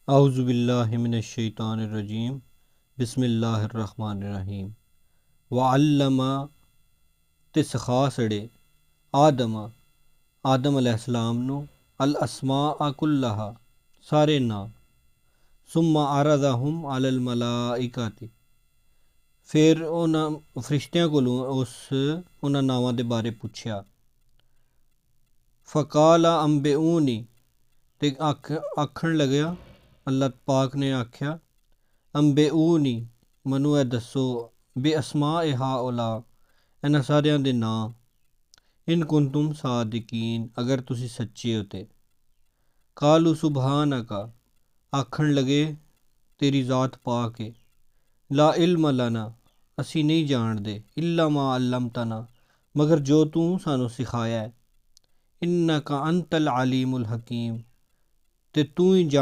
औज़ुबिल्लाहि मिनश्शैतानिर्रजीम बिस्मिल्लाहिर्रहमानिर्रहीम वअल्लमा ते सिखा छड़े आदम अलैहिस्सलाम नू अल अस्माअ कुल्लहा सारे नाम सुम्मा अरदहुम अलल मलाइकाति फिर उन्हां फरिश्तियां कोलों उन्हां नावां दे बारे पुछया फ़काला अम्बिऊनी ते आखन लग्या अल्लाह पाक ने आख्या अम्बिऊनी मनु ए दसो बे अस्मा ए हा ओला इन्हां सारियां दे नां इन कुंतुम सादिकीन अगर तुसी सच्चे हो ते कालू सुबहानका आखन लगे तेरी ज़ात पाक है ला इल्म लना असी नहीं जानदे इल्ला मा अल्लमतना मगर जो तू सानू सिखाया है इन्नका अंतल अलीमुल हकीम ते तू ही